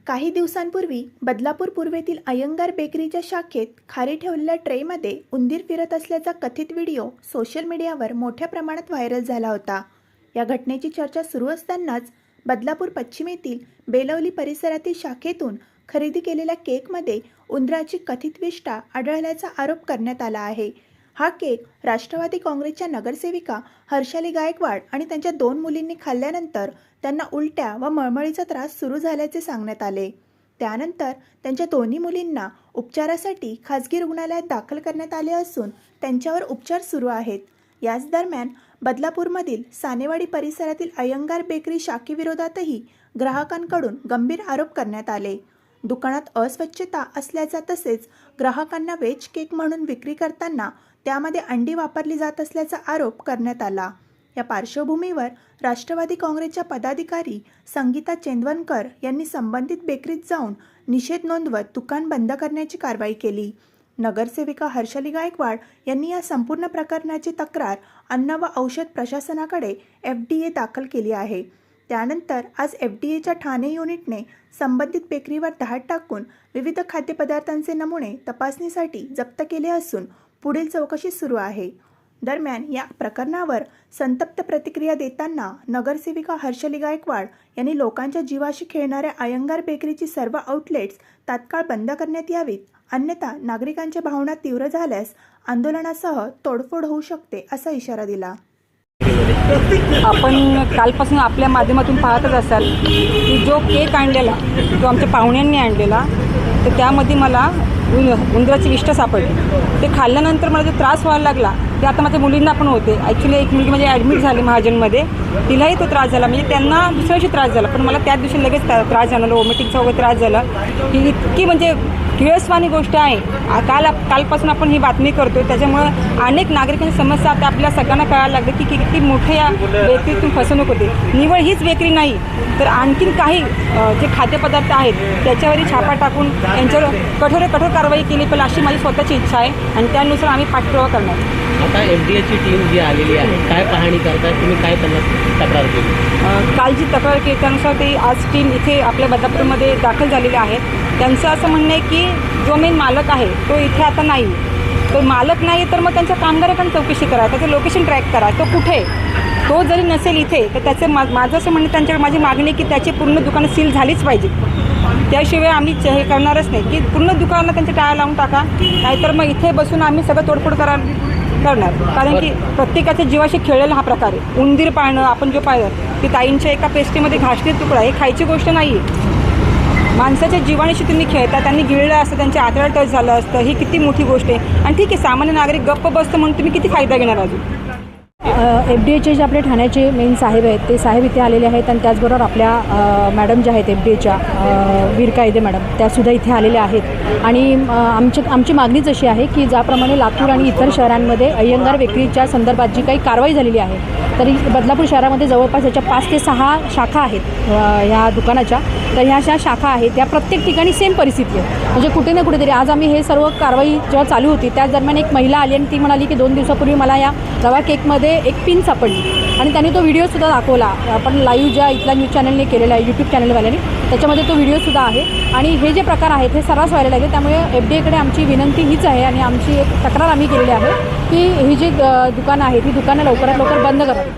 काही दिवसांपूर्वी बदलापूर पूर्वेतील अय्यंगार बेकरीच्या शाखेत खाली ठेवलेल्या ट्रेमध्ये उंदीर फिरत असल्याचा कथित व्हिडिओ सोशल मीडियावर मोठ्या प्रमाणात व्हायरल झाला होता। या घटनेची चर्चा सुरू असतानाच बदलापूर पश्चिमेतील बेलवली परिसरातील शाखेतून खरेदी केलेल्या केकमध्ये उंदराची कथित विष्ठा आढळल्याचा आरोप करण्यात आला आहे। हा केक राष्ट्रवादी काँग्रेसच्या नगरसेविका हर्षाली गायकवाड आणि त्यांच्या 2 मुलींनी खाल्ल्यानंतर त्यांना उलट्या व मळमळीचा त्रास सुरू झाल्याचे सांगण्यात आले। त्यानंतर त्यांच्या दोन्ही मुलींना उपचारासाठी खासगी रुग्णालयात दाखल करण्यात आले असून त्यांच्यावर उपचार सुरू आहेत। याच दरम्यान बदलापूरमधील सानेवाडी परिसरातील अय्यंगार बेकरी शाखेविरोधातही ग्राहकांकडून गंभीर आरोप करण्यात आले। दुकानात अस्वच्छता असल्याचा तसेच ग्राहकांना वेज केक म्हणून विक्री करताना त्यामध्ये अंडी वापरली जात असल्याचा आरोप करण्यात आला। या पार्श्वभूमीवर राष्ट्रवादी काँग्रेसच्या पदाधिकारी संगीता चेंदवनकर यांनी संबंधित बेकरीत जाऊन निषेध नोंदवत दुकान बंद करण्याची कारवाई केली। नगरसेविका हर्षाली गायकवाड यांनी या संपूर्ण प्रकरणाची तक्रार अन्न व औषध प्रशासनाकडे FDA दाखल केली आहे। त्यानंतर आज FDAच्या ठाणे युनिटने संबंधित बेकरीवर धाड टाकून विविध खाद्यपदार्थांचे नमुने तपासणीसाठी जप्त केले असून पुढील चौकशी सुरू आहे। दरम्यान या प्रकरणावर संतप्त प्रतिक्रिया देताना नगरसेविका हर्षाली गायकवाड यांनी लोकांच्या जीवाशी खेळणाऱ्या अय्यंगार बेकरीची सर्व आउटलेट्स तात्काळ बंद करण्यात यावीत, अन्यथा नागरिकांच्या भावना तीव्र झाल्यास आंदोलनासह तोडफोड होऊ शकते असा इशारा दिला। आपण कालपासून आपल्या माध्यमातून पाहतच असाल की जो केक आणलेला तो आमच्या पाहुण्यांनी आणलेला, तर त्यामध्ये मला उंदराची विष्ठा सापडली। ते खाल्ल्यानंतर मला जो त्रास व्हायला लागला ते आता माझ्या मुलींना पण होते। ॲक्च्युली एक मुलगी माझी ॲडमिट झाली महाजनमध्ये, तिलाही तो त्रास झाला, म्हणजे त्यांना दुसऱ्या दिवशी त्रास झाला, पण मला त्याच दिवशी लगेच त्रास झाला, वॉमिटिंगचा वगैरे त्रास झाला। की इतकी म्हणजे किळसवाणी गोष्ट आहे। कालपासून आपण ही बातमी करतो, त्याच्यामुळं अनेक नागरिकांची समस्या आता आपल्या सगळ्यांना कळायला लागली की किती मोठ्या या बेकरीतून फसवणूक होते। निवळ हीच बेकरी नाही तर आणखीन काही जे खाद्यपदार्थ आहेत त्याच्यावरही छापा टाकून त्यांच्यावर कठोर कारवाई केली पाहिजे अशी माझी स्वतःची इच्छा आहे आणि त्यानुसार आम्ही पाठपुरावा करणार। आता FDAची टीम जी आलेली आहे, काय पाहणी करताय तुम्ही, काय त्यांना तक्रार केली? काल जी तक्रार केली त्यानुसार ते आज टीम इथे आपल्या बदलापूरमध्ये दाखल झालेले आहेत। त्यांचं असं म्हणणं आहे की जो मेन मालक आहे तो इथे आता नाही, तो मालक नाही तर मग त्यांच्या कामगाराकडून चौकशी करा, त्याचं लोकेशन ट्रॅक करा, तो कुठे, तो जरी नसेल इथे तर त्याचं माझं असं म्हणणं, त्यांच्याकडे माझी मागणी आहे की त्याची पूर्ण दुकानं सील झालीच पाहिजे, त्याशिवाय आम्ही हे करणारच नाही की पूर्ण दुकानाला त्यांचे टाळा लावून टाका, नाहीतर मग इथे बसून आम्ही सगळं तोडफोड करणार। कारण की प्रत्येकाच्या जीवाशी खेळलेला हा प्रकार आहे। उंदीर पाळणं आपण जो पाहिलं की ताईंच्या एका पेस्ट्रीमध्ये घासलेला तुकडा, हे खायची गोष्ट नाही आहे। माणसाच्या जीवानीशी तुम्ही खेळता, त्यांनी गिळलं असतं, त्यांच्या आतड्याला टच झालं असतं, ही किती मोठी गोष्ट आहे। आणि ठीक आहे, सामान्य नागरिक गप्प बसतं म्हणून तुम्ही किती फायदा घेणार अजून। FDAचे जे आपले ठाण्याचे मेन साहेब आहेत ते साहेब इथे आलेले आहेत आणि त्याचबरोबर आपल्या मॅडम ज्या आहेत FDAच्या वीर कायदे मॅडम त्यासुद्धा इथे आलेल्या आहेत। आणि आमची मागणीच अशी आहे की ज्याप्रमाणे लातूर आणि इतर शहरांमध्ये अय्यंगार बेकरीच्या संदर्भात जी काही कारवाई झालेली आहे, तरी बदलापूर शहरामध्ये जवळपास याच्या 5 ते 6 शाखा आहेत ह्या दुकानाच्या। तर ह्या ज्या शाखा आहेत त्या प्रत्येक ठिकाणी सेम परिस्थिती आहे, म्हणजे कुठे ना कुठेतरी आज आम्ही हे सर्व कारवाई जेव्हा चालू होती त्याच दरम्यान एक महिला आली आणि ती म्हणाली की 2 दिवसापूर्वी मला या रवा केकमध्ये एक पिन सापडली आणि त्यांनी तो व्हिडिओसुद्धा दाखवला। आपण लाईव्ह ज्या इथल्या न्यूज चॅनलने केलेला आहे, यूट्यूब चॅनलवाल्याने, त्याच्यामध्ये तो व्हिडिओसुद्धा आहे। आणि हे जे प्रकार आहेत हे सर्रास व्हायला लागले, त्यामुळे FDAकडे आमची विनंती हीच आहे आणि आमची एक तक्रार आम्ही केलेली आहे की ही जी दुकानं आहेत ही दुकानं लवकरात लवकर बंद करावी।